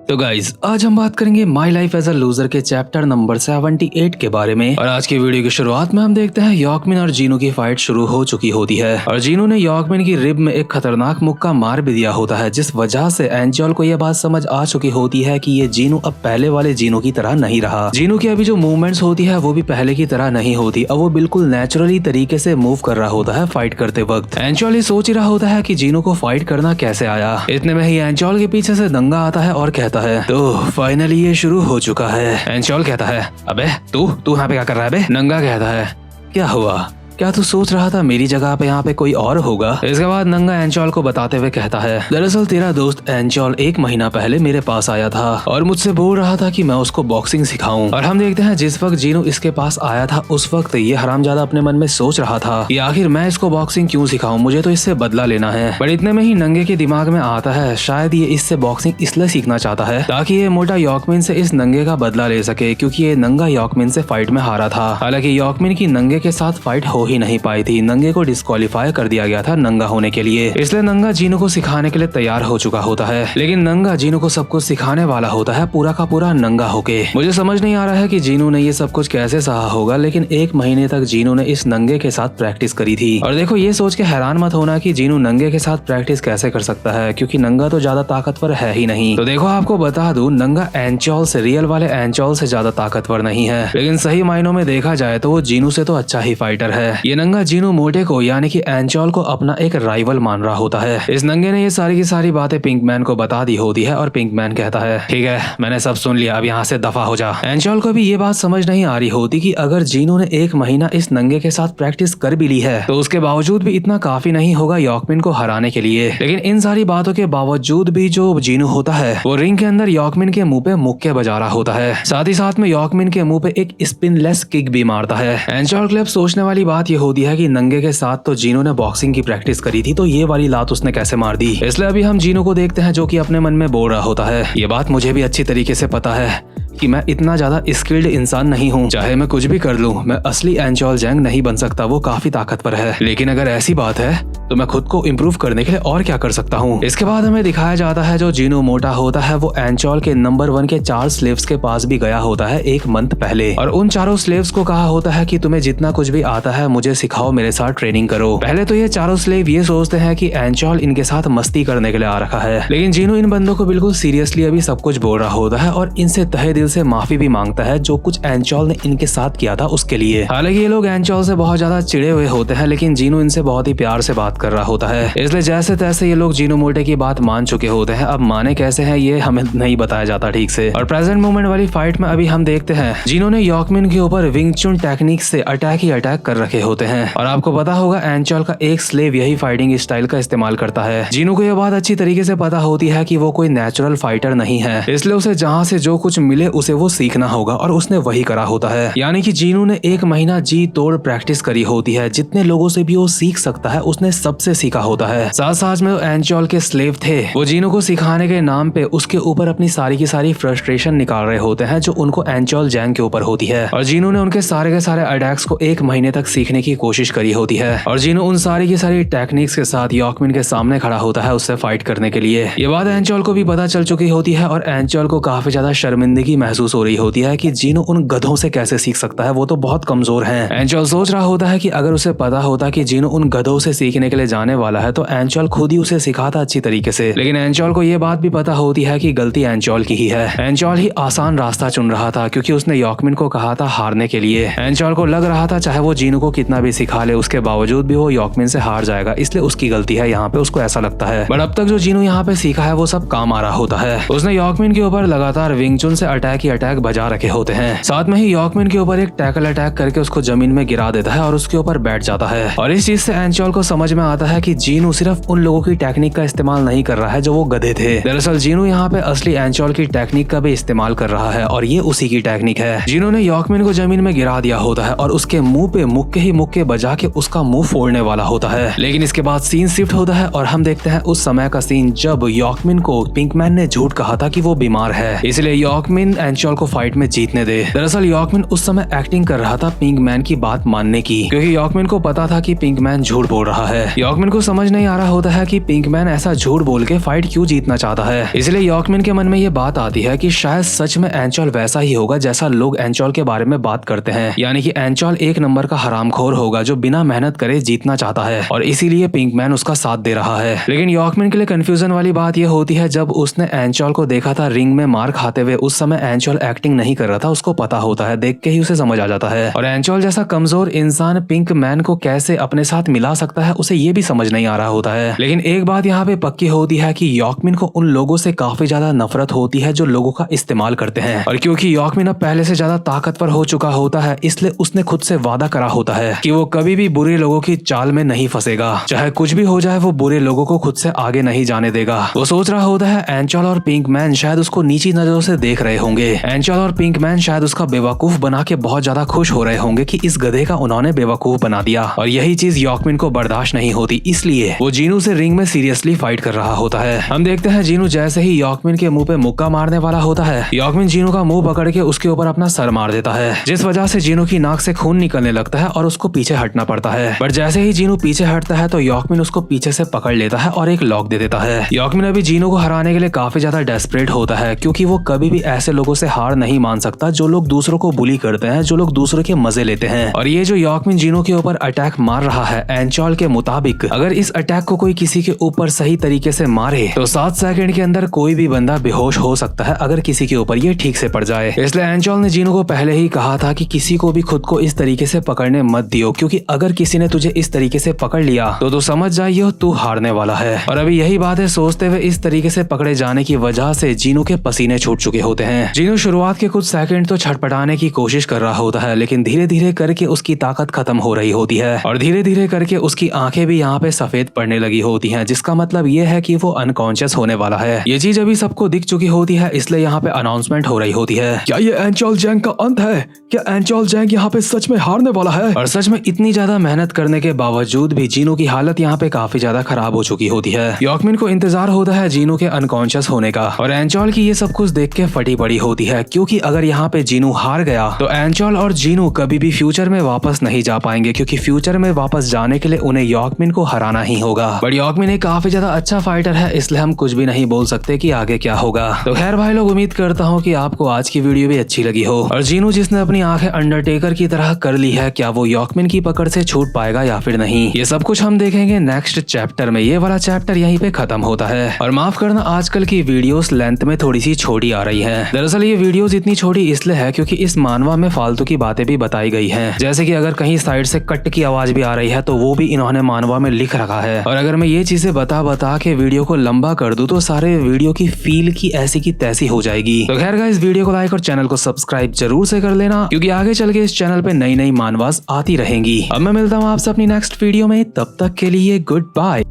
तो गाइज आज हम बात करेंगे my life as a loser के चैप्टर नंबर 78 के बारे में। और आज की वीडियो की शुरुआत में हम देखते हैं यॉकमिन और जीनू की फाइट शुरू हो चुकी होती है और जीनू ने यॉकमिन की रिब में एक खतरनाक मुक्का मार भी दिया होता है, जिस वजह से एंजल को यह बात समझ आ चुकी होती है कि ये जीनू अब पहले वाले जीनू की तरह नहीं रहा। जीनू की अभी जो मूवमेंट्स होती है वो भी पहले की तरह नहीं होती, अब वो बिल्कुल नेचुरली तरीके से मूव कर रहा होता है फाइट करते वक्त। एंजल ये सोच ही रहा होता है कि जीनू को फाइट करना कैसे आया। इतने में ही एंजल के पीछे से नंगा आता है और कहता है तो फाइनली ये शुरू हो चुका है। एंजल कहता है अबे तू यहाँ पे क्या कर रहा है बे? नंगा कहता है क्या हुआ, क्या तू सोच रहा था मेरी जगह पे यहाँ पे कोई और होगा? इसके बाद नंगा एंजल को बताते हुए कहता है दरअसल तेरा दोस्त एंजल 1 महीना पहले मेरे पास आया था और मुझसे बोल रहा था कि मैं उसको बॉक्सिंग सिखाऊं। और हम देखते हैं जिस वक्त जीनू इसके पास आया था उस वक्त ये हरामजादा अपने मन में सोच रहा था कि आखिर मैं इसको बॉक्सिंग क्यों सिखाऊं, मुझे तो इससे बदला लेना है। पर इतने में ही नंगे के दिमाग में आता है शायद ये इससे बॉक्सिंग इसलिए सीखना चाहता है ताकि ये मोटा यॉकमिन से इस नंगे का बदला ले सके, क्योंकि ये नंगा यॉकमिन से फाइट में हारा था। हालांकि यॉकमिन की नंगे के साथ फाइट हो ही नहीं पाई थी, नंगे को डिस्क्वालीफाई कर दिया गया था नंगा होने के लिए, इसलिए नंगा जीनू को सिखाने के लिए तैयार हो चुका होता है। लेकिन नंगा जीनू को सब कुछ सिखाने वाला होता है पूरा का पूरा नंगा होके। मुझे समझ नहीं आ रहा है कि जीनू ने ये सब कुछ कैसे सहा होगा, लेकिन 1 महीने तक जीनू ने इस नंगे के साथ प्रैक्टिस करी थी। और देखो ये सोच के हैरान मत होना कि जीनू नंगे के साथ प्रैक्टिस कैसे कर सकता है, क्योंकि नंगा तो ज्यादा ताकतवर है ही नहीं। तो देखो आपको बता दूं नंगा एंजल से, रियल वाले एंजल से ज्यादा ताकतवर नहीं है, लेकिन सही मायनों में देखा जाए तो वो जीनू से तो अच्छा ही फाइटर है। ये नंगा जीनू मोटे को यानी कि एंजल को अपना एक राइवल मान रहा होता है। इस नंगे ने ये सारी की सारी बातें पिंकमैन को बता दी होती है और पिंकमैन कहता है ठीक है मैंने सब सुन लिया, अब यहाँ से दफा हो जा। एंजल को भी ये बात समझ नहीं आ रही होती कि अगर जीनू ने 1 महीना इस नंगे के साथ प्रैक्टिस कर भी ली है तो उसके बावजूद भी इतना काफी नहीं होगा यॉकमिन को हराने के लिए। लेकिन इन सारी बातों के बावजूद भी जो जीनू होता है वो रिंग के अंदर यॉकमिन के मुंह पे मुक्के बजा रहा होता है, साथ ही साथ में यॉकमिन के मुंह पे एक स्पिनलेस किक भी मारता है। एंजल क्लब सोचने वाली बात ये होती है कि नंगे के साथ तो जीनू ने बॉक्सिंग की प्रैक्टिस करी थी, तो ये वाली लात उसने कैसे मार दी। इसलिए अभी हम जीनू को देखते हैं जो कि अपने मन में बोल रहा होता है ये बात मुझे भी अच्छी तरीके से पता है कि मैं इतना ज्यादा स्किल्ड इंसान नहीं हूँ, चाहे मैं कुछ भी कर लूँ मैं असली एंजल जैंग नहीं बन सकता, वो काफी ताकतवर है। लेकिन अगर ऐसी बात है तो मैं खुद को इम्प्रूव करने के लिए और क्या कर सकता हूँ। इसके बाद हमें दिखाया जाता है जो जीनू मोटा होता है वो एंजल के नंबर 1 के 4 स्लेव्स के पास भी गया होता है 1 मंथ पहले, और उन चारों स्लेव्स को कहा होता है कि तुम्हें जितना कुछ भी आता है मुझे सिखाओ, मेरे साथ ट्रेनिंग करो। पहले तो ये चारों स्लेव ये सोचते हैं कि एंजल इनके साथ मस्ती करने के लिए आ रखा है, लेकिन जीनू इन बंदों को बिल्कुल सीरियसली अभी सब कुछ बोल रहा होता है और इनसे तहे दिल से माफी भी मांगता है जो कुछ एंजल ने इनके साथ किया था उसके लिए। हालांकि ये लोग एंजल से बहुत ज्यादा चिड़े हुए होते हैं, लेकिन जीनू इनसे बहुत ही प्यार से बात कर रहा होता है, इसलिए जैसे तैसे ये लोग जीनू मोटे की बात मान चुके होते हैं। अब माने कैसे हैं ये हमें नहीं बताया जाता ठीक से। और प्रेजेंट मोमेंट वाली फाइट में अभी हम देखते हैं जीनू ने यॉकमिन के ऊपर विंग चुन टेक्निक से अटैक ही अटैक कर रखे होते हैं, और आपको पता होगा एंजल का एक स्लेव यही फाइटिंग स्टाइल का इस्तेमाल करता है। जीनू को यह बात अच्छी तरीके से पता होती है कि वो कोई नेचुरल फाइटर नहीं है, इसलिए उसे जहाँ से जो कुछ मिले उसे वो सीखना होगा, और उसने वही करा होता है। यानी कि जीनू ने 1 महीना जी तोड़ प्रैक्टिस करी होती है, जितने लोगों से भी वो सीख सकता है उसने सबसे सीखा होता है। साथ साथ में एंजल के स्लेव थे वो जीनू को सिखाने के नाम पे उसके ऊपर अपनी सारी की सारी फ्रस्ट्रेशन निकाल रहे होते हैं जो उनको एंजल जैंग के ऊपर होती है, और जीनू ने उनके सारे के सारे अटैक्स को 1 महीने तक सीखने की कोशिश करी होती है। और जीनू उन सारी की सारी टेक्निक्स के साथ यॉकमिन के सामने खड़ा होता है उससे फाइट करने के लिए। ये बात एंजल को भी पता चल चुकी होती है और एंजल को काफी ज्यादा शर्मिंदगी महसूस हो रही होती है कि जीनू उन गधों से कैसे सीख सकता है, वो तो बहुत कमजोर हैं। एंजल सोच रहा होता है कि अगर उसे पता होता कि जीनू उन गधों से सीखने के लिए जाने वाला है तो एंजल खुद ही उसे सिखाता अच्छी तरीके से, लेकिन एंजल को ये बात भी पता होती है कि गलती एंजल की ही है। एंजल ही आसान रास्ता चुन रहा था क्योंकि उसने यॉकमिन को कहा था हारने के लिए। एंजल को लग रहा था चाहे वो जीनू को कितना भी सिखा ले उसके बावजूद भी वो यॉकमिन से हार जाएगा, इसलिए उसकी गलती है यहाँ पे, उसको ऐसा लगता है। बट अब तक जो जीनू यहाँ पे सीखा है वो सब काम आ रहा होता है। उसने यॉकमिन के ऊपर लगातार विंग चुन से अटैक ही अटैक बजा रखे होते हैं, साथ में ही यॉकमिन के ऊपर एक टैकल अटैक करके उसको जमीन में गिरा देता है और उसके ऊपर बैठ जाता है। और इस चीज से एंजल को समझ में आता है कि जीनू सिर्फ उन लोगों की टेक्निक का इस्तेमाल नहीं कर रहा है जो वो गधे थे। दरअसल जीनू यहाँ पे असली एंजल की टेक्निक का भी इस्तेमाल कर रहा है और ये उसी की टेक्निक है। जीनू ने यॉकमिन को जमीन में गिरा दिया होता है और उसके मुंह पे मुक्के ही मुक्के बजा के उसका मुंह फोड़ने वाला होता है। लेकिन इसके बाद सीन शिफ्ट होता है और हम देखते हैं उस समय का सीन जब यॉकमिन को पिंकमैन ने झूठ कहा था कि वो बीमार है, इसलिए यॉकमिन एंजल को फाइट में जीतने दे। दरअसल यॉकमिन उस समय एक्टिंग कर रहा था पिंकमैन की बात मानने की, क्योंकि यॉकमिन को पता था कि पिंकमैन झूठ बोल रहा है। यॉकमिन को समझ नहीं आ रहा होता है कि पिंकमैन ऐसा झूठ बोल के फाइट क्यों जीतना चाहता है। इसलिए यॉकमिन के मन में ये बात आती है कि शायद सच में एंचॉल वैसा ही होगा जैसा लोग एंचॉल के बारे में बात करते हैं, यानी कि एंचॉल एक नंबर का हरामखोर होगा जो बिना मेहनत करे जीतना चाहता है और इसीलिए पिंकमैन उसका साथ दे रहा है। लेकिन यॉकमिन के लिए कंफ्यूजन वाली बात यह होती है, जब उसने एंचॉल को देखा था रिंग में मार खाते हुए, उस समय एंचॉल एक्टिंग नहीं कर रहा था, उसको पता होता है, देख के ही उसे समझ आ जाता है। और एंचॉल जैसा कमजोर इंसान पिंकमैन को कैसे अपने साथ मिला सकता है, उसे ये भी समझ नहीं आ रहा होता है। लेकिन एक बात यहाँ पे पक्की होती है कि यॉकमिन को उन लोगों से काफी ज्यादा नफरत होती है जो लोगों का इस्तेमाल करते हैं। और क्योंकि यॉकमिन अब पहले से ज्यादा ताकतवर हो चुका होता है, इसलिए उसने खुद से वादा करा होता है कि वो कभी भी बुरे लोगों की चाल में नहीं फंसेगा। चाहे कुछ भी हो जाए, वो बुरे लोगों को खुद से आगे नहीं जाने देगा। वो सोच रहा होता है एंचॉल और पिंकमैन शायद उसको नीची नजरों से देख रहे होंगे। एंचॉल और पिंकमैन शायद उसका बेवकूफ बना के बहुत ज्यादा खुश हो रहे होंगे कि इस गधे का उन्होंने बेवकूफ बना दिया। और यही चीज यॉकमिन को बर्दाश्त नहीं होती, इसलिए वो जीनू से रिंग में सीरियसली फाइट कर रहा होता है। हम देखते हैं जीनू जैसे ही यॉकमिन के मुंह पे मुक्का मारने वाला होता है, यॉकमिन जीनू का मुंह पकड़ के उसके ऊपर अपना सर मार देता है, जिस वजह से जीनू की नाक से खून निकलने लगता है और उसको पीछे हटना पड़ता है। पर जैसे ही जीनू पीछे हटता है तो यॉकमिन उसको पीछे से पकड़ लेता है और एक लॉक दे देता है। यॉकमिन अभी जीनू को हराने के लिए काफी ज्यादा डेस्परेट होता है, क्योंकि वो कभी भी ऐसे लोगों से हार नहीं मान सकता जो लोग दूसरों को बुली करते हैं, जो लोग दूसरों के मजे लेते हैं। और ये जो यॉकमिन जीनू के ऊपर अटैक मार रहा है, एंचॉल के मुताबिक अगर इस अटैक को कोई किसी के ऊपर सही तरीके से मारे तो 7 सेकंड के अंदर कोई भी बंदा बेहोश हो सकता है अगर किसी के ऊपर ये ठीक से पड़ जाए। इसलिए एंचॉल ने जीनू को पहले ही कहा था कि किसी को भी खुद को इस तरीके से पकड़ने मत दियो, क्योंकि अगर किसी ने तुझे इस तरीके से पकड़ लिया तो तू समझ जाइयो तू हारने वाला है। और अभी यही बातें सोचते हुए इस तरीके से पकड़े जाने की वजह से जीनू के पसीने छूट चुके होते हैं। जीनू शुरुआत के कुछ सेकंड तो छटपटाने की कोशिश कर रहा होता है, लेकिन धीरे धीरे करके उसकी ताकत खत्म हो रही होती है और धीरे धीरे करके उसकी आंखें भी यहाँ पे सफेद पड़ने लगी होती हैं, जिसका मतलब ये है कि वो अनकॉन्शियस होने वाला है। ये चीज अभी सबको दिख चुकी होती है, इसलिए यहाँ पे अनाउंसमेंट हो रही होती है। क्या ये एंचॉल जैंग का अंत है? क्या एंचॉल जैंग यहाँ पे सच में हारने वाला है? और सच में इतनी ज्यादा मेहनत करने के बावजूद भी जीनू की हालत यहाँ पे काफी ज्यादा खराब हो चुकी होती है। यॉकमिन को इंतजार होता है जीनू के अनकॉन्शियस होने का, और एंचॉल की ये सब कुछ देख के फटी पड़ी होती है, क्योंकि अगर यहाँ पे जीनू हार गया तो एंचॉल और जीनू कभी भी फ्यूचर में वापस नहीं जा पाएंगे, क्योंकि फ्यूचर में वापस जाने के लिए उन्हें यॉकमिन को हराना ही होगा। बट यॉकमिन एक काफी ज्यादा अच्छा फाइटर है, इसलिए हम कुछ भी नहीं बोल सकते कि आगे क्या होगा। तो खैर भाई लोग, उम्मीद करता हूँ कि आपको आज की वीडियो भी अच्छी लगी हो। और जीनू जिसने अपनी आंखें अंडरटेकर की तरह कर ली है, क्या वो यॉकमिन की पकड़ से छूट पाएगा या फिर नहीं, ये सब कुछ हम देखेंगे नेक्स्ट चैप्टर में। ये वाला चैप्टर यहीं पे खत्म होता है। और माफ करना, आजकल की वीडियोस लेंथ में थोड़ी सी छोटी आ रही है। दरअसल ये वीडियोस इतनी छोटी इसलिए है क्योंकि इस मानवा में फालतू की बातें भी बताई गई हैं, जैसे कि अगर कहीं साइड से कट की आवाज भी आ रही है तो वो भी इन्होंने मानवा में लिख रखा है। और अगर मैं ये चीजें बता के वीडियो को लंबा कर दूं तो सारे वीडियो की फील की ऐसी की तैसी हो जाएगी। तो खैर गाइस, वीडियो को लाइक और चैनल को सब्सक्राइब जरूर से कर लेना, क्योंकि आगे चल के इस चैनल पे नई नई मानवास आती रहेंगी। अब मैं मिलता हूँ आपसे अपनी नेक्स्ट वीडियो में, तब तक के लिए गुड बाय।